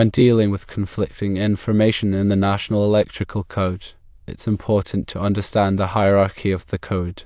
When dealing with conflicting information in the National Electrical Code, it's important to understand the hierarchy of the code.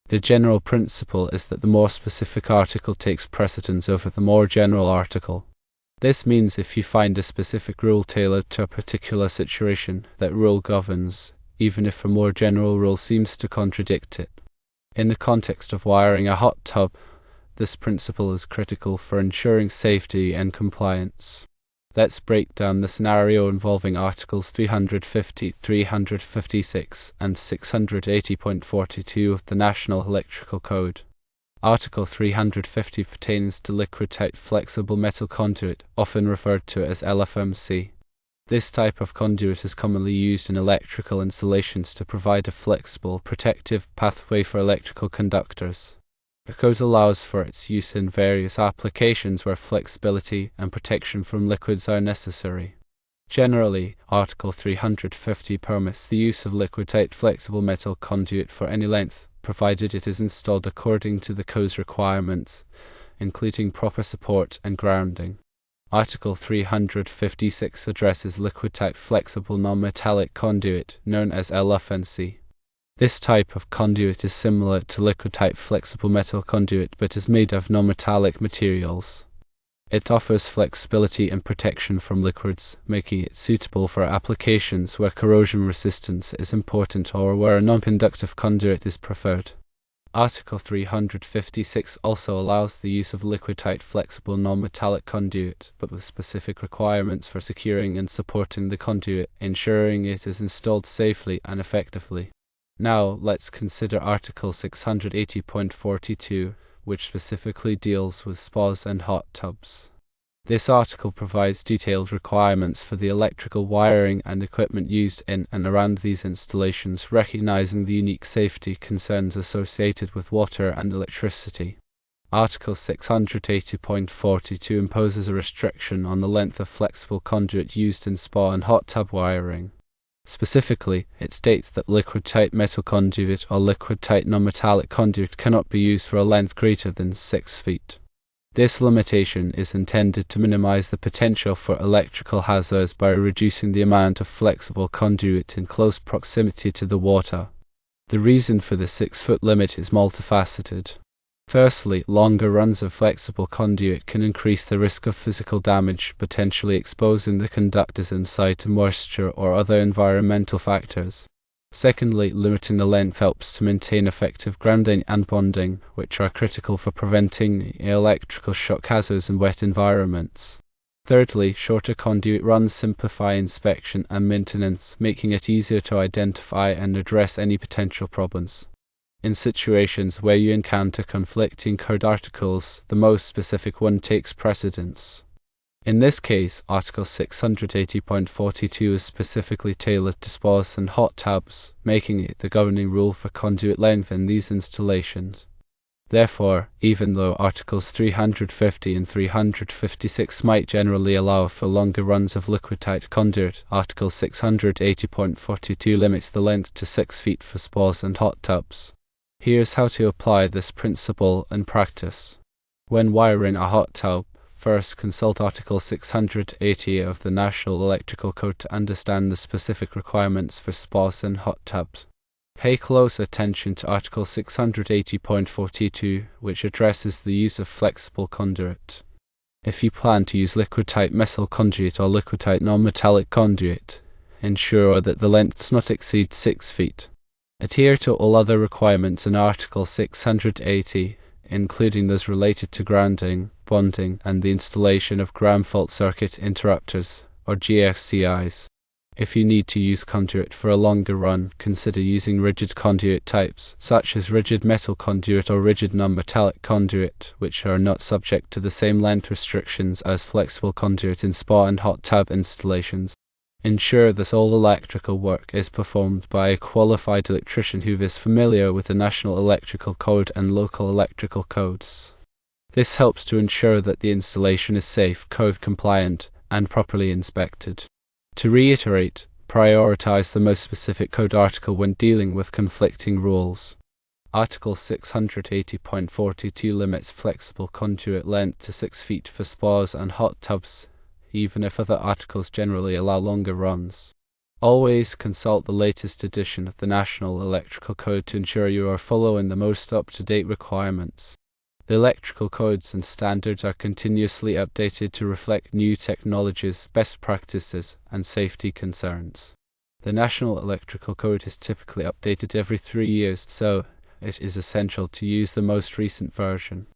The general principle is that the more specific article takes precedence over the more general article. This means if you find a specific rule tailored to a particular situation, that rule governs, even if a more general rule seems to contradict it. In the context of wiring a hot tub, this principle is critical for ensuring safety and compliance. Let's break down the scenario involving Articles 350, 356, and 680.42 of the National Electrical Code. Article 350 pertains to liquid-tight flexible metal conduit, often referred to as LFMC. This type of conduit is commonly used in electrical installations to provide a flexible, protective pathway for electrical conductors. The code allows for its use in various applications where flexibility and protection from liquids are necessary. Generally, Article 350 permits the use of liquid-tight flexible metal conduit for any length, provided it is installed according to the code's requirements, including proper support and grounding. Article 356 addresses liquid-tight flexible non-metallic conduit, known as LFNC. This type of conduit is similar to liquid-tight flexible metal conduit but is made of non-metallic materials. It offers flexibility and protection from liquids, making it suitable for applications where corrosion resistance is important or where a non-conductive conduit is preferred. Article 356 also allows the use of liquid-tight flexible non-metallic conduit, but with specific requirements for securing and supporting the conduit, ensuring it is installed safely and effectively. Now, let's consider Article 680.42, which specifically deals with spas and hot tubs. This article provides detailed requirements for the electrical wiring and equipment used in and around these installations, recognizing the unique safety concerns associated with water and electricity. Article 680.42 imposes a restriction on the length of flexible conduit used in spa and hot tub wiring. Specifically, it states that liquid-tight metal conduit or liquid-tight non-metallic conduit cannot be used for a length greater than 6 feet. This limitation is intended to minimize the potential for electrical hazards by reducing the amount of flexible conduit in close proximity to the water. The reason for the 6-foot limit is multifaceted. Firstly, longer runs of flexible conduit can increase the risk of physical damage, potentially exposing the conductors inside to moisture or other environmental factors. Secondly, limiting the length helps to maintain effective grounding and bonding, which are critical for preventing electrical shock hazards in wet environments. Thirdly, shorter conduit runs simplify inspection and maintenance, making it easier to identify and address any potential problems. In situations where you encounter conflicting code articles, the most specific one takes precedence. In this case, Article 680.42 is specifically tailored to spas and hot tubs, making it the governing rule for conduit length in these installations. Therefore, even though Articles 350 and 356 might generally allow for longer runs of liquid-tight conduit, Article 680.42 limits the length to 6 feet for spas and hot tubs. Here's how to apply this principle in practice. When wiring a hot tub, first consult Article 680 of the National Electrical Code to understand the specific requirements for spas and hot tubs. Pay close attention to Article 680.42, which addresses the use of flexible conduit. If you plan to use liquid-tight metal conduit or liquid-tight non-metallic conduit, ensure that the length does not exceed 6 feet. Adhere to all other requirements in Article 680, including those related to grounding, bonding, and the installation of ground fault circuit interrupters, or GFCIs. If you need to use conduit for a longer run, consider using rigid conduit types, such as rigid metal conduit or rigid non-metallic conduit, which are not subject to the same length restrictions as flexible conduit in spa and hot tub installations. Ensure that all electrical work is performed by a qualified electrician who is familiar with the National Electrical Code and local electrical codes. This helps to ensure that the installation is safe, code compliant, and properly inspected. To reiterate, prioritize the most specific code article when dealing with conflicting rules. Article 680.42 limits flexible conduit length to 6 feet for spas and hot tubs. even if other articles generally allow longer runs. Always consult the latest edition of the National Electrical Code to ensure you are following the most up-to-date requirements. The electrical codes and standards are continuously updated to reflect new technologies, best practices, and safety concerns. The National Electrical Code is typically updated every 3 years, so it is essential to use the most recent version.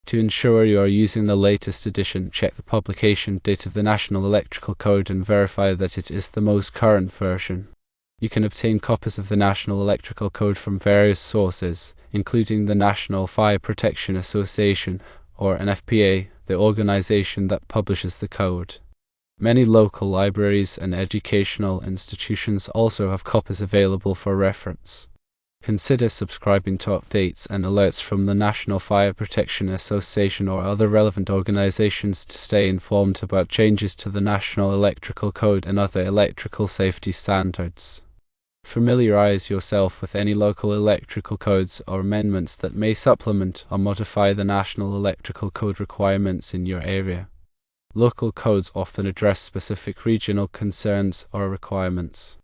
To ensure you are using the latest edition, check the publication date of the National Electrical Code and verify that it is the most current version. You can obtain copies of the National Electrical Code from various sources, including the National Fire Protection Association, or NFPA, the organization that publishes the code. Many local libraries and educational institutions also have copies available for reference. Consider subscribing to updates and alerts from the National Fire Protection Association or other relevant organizations to stay informed about changes to the National Electrical Code and other electrical safety standards. Familiarize yourself with any local electrical codes or amendments that may supplement or modify the National Electrical Code requirements in your area. Local codes often address specific regional concerns or requirements.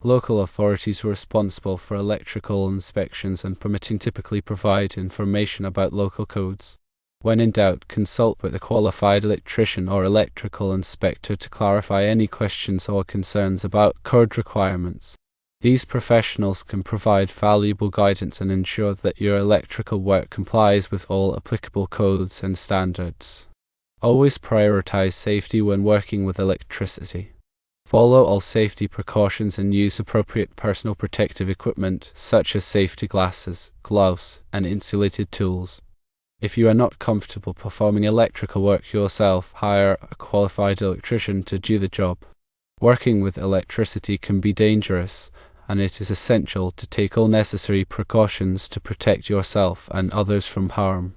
Local authorities responsible for electrical inspections and permitting typically provide information about local codes. When in doubt, consult with a qualified electrician or electrical inspector to clarify any questions or concerns about code requirements. These professionals can provide valuable guidance and ensure that your electrical work complies with all applicable codes and standards. Always prioritize safety when working with electricity. Follow all safety precautions and use appropriate personal protective equipment such as safety glasses, gloves, and insulated tools. If you are not comfortable performing electrical work yourself, hire a qualified electrician to do the job. Working with electricity can be dangerous, and it is essential to take all necessary precautions to protect yourself and others from harm.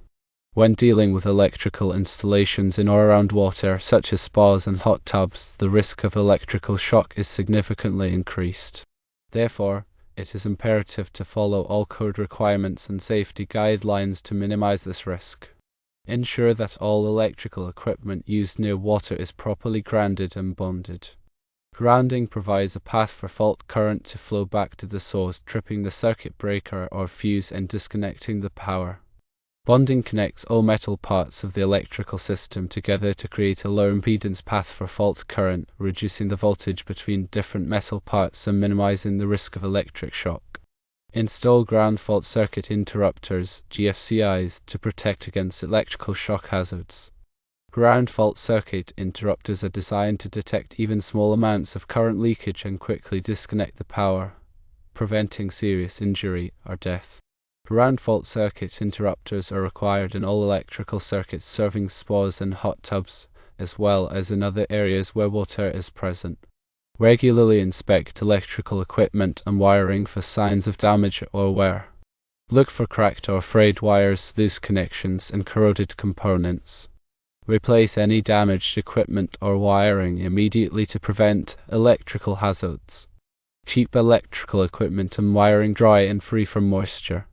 When dealing with electrical installations in or around water, such as spas and hot tubs, the risk of electrical shock is significantly increased. Therefore, it is imperative to follow all code requirements and safety guidelines to minimize this risk. Ensure that all electrical equipment used near water is properly grounded and bonded. Grounding provides a path for fault current to flow back to the source, tripping the circuit breaker or fuse and disconnecting the power. Bonding connects all metal parts of the electrical system together to create a low impedance path for fault current, reducing the voltage between different metal parts and minimizing the risk of electric shock. Install ground fault circuit interrupters, GFCIs, to protect against electrical shock hazards. Ground fault circuit interrupters are designed to detect even small amounts of current leakage and quickly disconnect the power, preventing serious injury or death. Ground fault circuit interrupters are required in all electrical circuits serving spas and hot tubs, as well as in other areas where water is present. Regularly inspect electrical equipment and wiring for signs of damage or wear. Look for cracked or frayed wires, loose connections, and corroded components. Replace any damaged equipment or wiring immediately to prevent electrical hazards. Keep electrical equipment and wiring dry and free from moisture.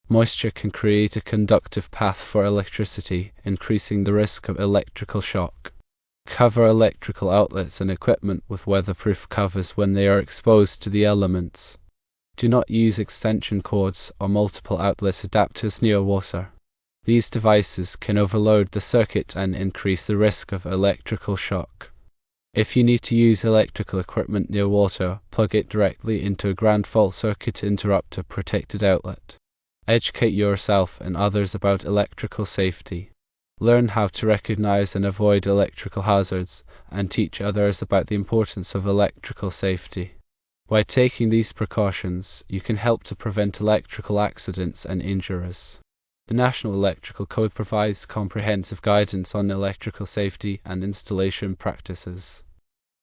Moisture can create a conductive path for electricity, increasing the risk of electrical shock. Cover electrical outlets and equipment with weatherproof covers when they are exposed to the elements. Do not use extension cords or multiple outlet adapters near water. These devices can overload the circuit and increase the risk of electrical shock. If you need to use electrical equipment near water, plug it directly into a ground fault circuit interrupter protected outlet. Educate yourself and others about electrical safety. Learn how to recognize and avoid electrical hazards, and teach others about the importance of electrical safety. By taking these precautions, you can help to prevent electrical accidents and injuries. The National Electrical Code provides comprehensive guidance on electrical safety and installation practices.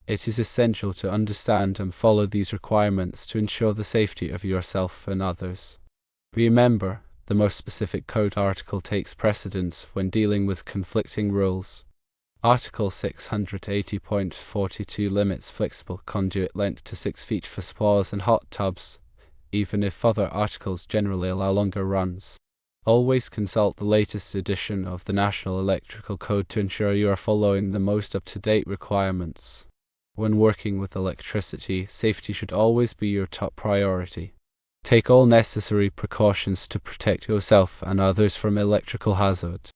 It is essential to understand and follow these requirements to ensure the safety of yourself and others. Remember, the most specific code article takes precedence when dealing with conflicting rules. Article 680.42 limits flexible conduit length to 6 feet for spas and hot tubs, even if other articles generally allow longer runs. Always consult the latest edition of the National Electrical Code to ensure you are following the most up-to-date requirements. When working with electricity, safety should always be your top priority. Take all necessary precautions to protect yourself and others from electrical hazards.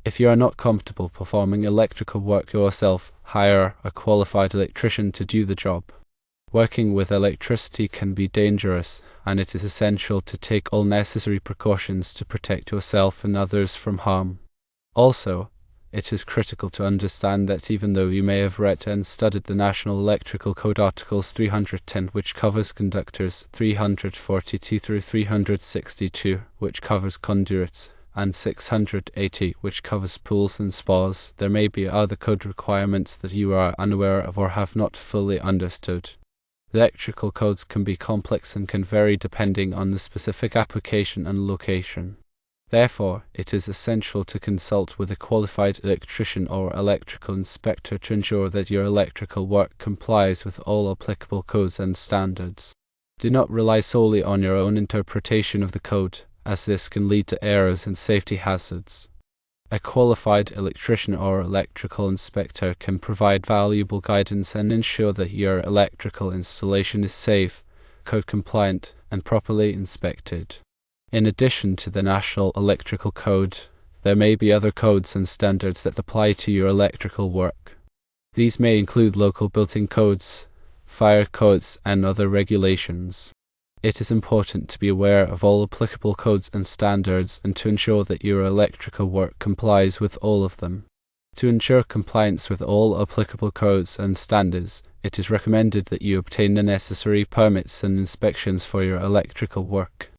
If you are not comfortable performing electrical work yourself, hire a qualified electrician to do the job. Working with electricity can be dangerous, and it is essential to take all necessary precautions to protect yourself and others from harm. Also, it is critical to understand that even though you may have read and studied the National Electrical Code Articles 310, which covers conductors, 342 through 362, which covers conduits, and 680, which covers pools and spas, there may be other code requirements that you are unaware of or have not fully understood. Electrical codes can be complex and can vary depending on the specific application and location. Therefore, it is essential to consult with a qualified electrician or electrical inspector to ensure that your electrical work complies with all applicable codes and standards. Do not rely solely on your own interpretation of the code, as this can lead to errors and safety hazards. A qualified electrician or electrical inspector can provide valuable guidance and ensure that your electrical installation is safe, code compliant, and properly inspected. In addition to the National Electrical Code, there may be other codes and standards that apply to your electrical work. These may include local building codes, fire codes, and other regulations. It is important to be aware of all applicable codes and standards and to ensure that your electrical work complies with all of them. To ensure compliance with all applicable codes and standards, it is recommended that you obtain the necessary permits and inspections for your electrical work.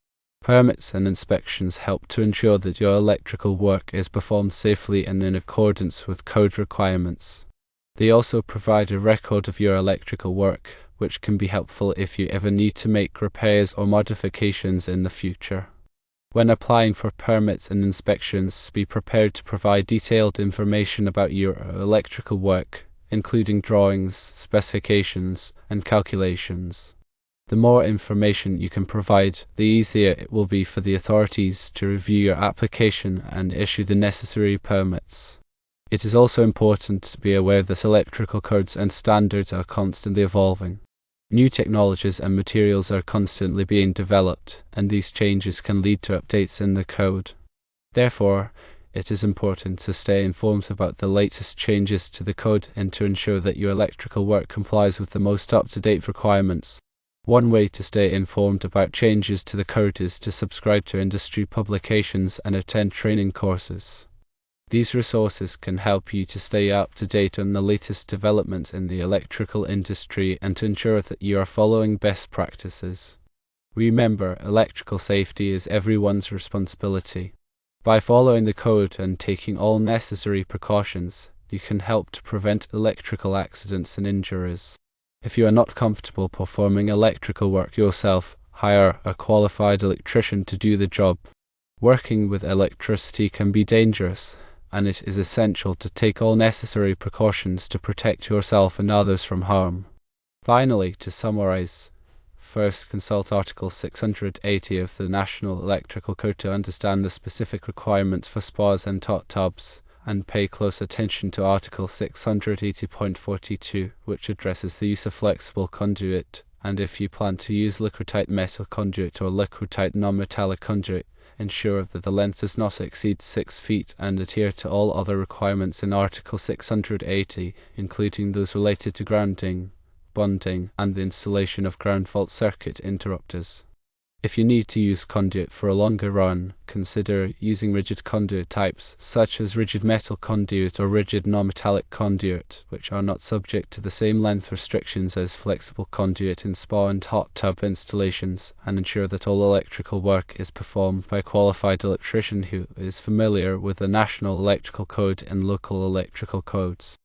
Permits and inspections help to ensure that your electrical work is performed safely and in accordance with code requirements. They also provide a record of your electrical work, which can be helpful if you ever need to make repairs or modifications in the future. When applying for permits and inspections, be prepared to provide detailed information about your electrical work, including drawings, specifications, and calculations. The more information you can provide, the easier it will be for the authorities to review your application and issue the necessary permits. It is also important to be aware that electrical codes and standards are constantly evolving. New technologies and materials are constantly being developed, and these changes can lead to updates in the code. Therefore, it is important to stay informed about the latest changes to the code and to ensure that your electrical work complies with the most up-to-date requirements. One way to stay informed about changes to the code is to subscribe to industry publications and attend training courses. These resources can help you to stay up to date on the latest developments in the electrical industry and to ensure that you are following best practices. Remember, electrical safety is everyone's responsibility. By following the code and taking all necessary precautions, you can help to prevent electrical accidents and injuries. If you are not comfortable performing electrical work yourself, hire a qualified electrician to do the job. Working with electricity can be dangerous, and it is essential to take all necessary precautions to protect yourself and others from harm. Finally, to summarize, first consult Article 680 of the National Electrical Code to understand the specific requirements for spas and hot tubs, and pay close attention to Article 680.42, which addresses the use of flexible conduit, and if you plan to use liquid-tight metal conduit or liquid-tight non-metallic conduit, ensure that the length does not exceed 6 feet and adhere to all other requirements in Article 680, including those related to grounding, bonding, and the installation of ground fault circuit interrupters. If you need to use conduit for a longer run, consider using rigid conduit types, such as rigid metal conduit or rigid non-metallic conduit, which are not subject to the same length restrictions as flexible conduit in spa and hot tub installations, and ensure that all electrical work is performed by a qualified electrician who is familiar with the National Electrical Code and local electrical codes.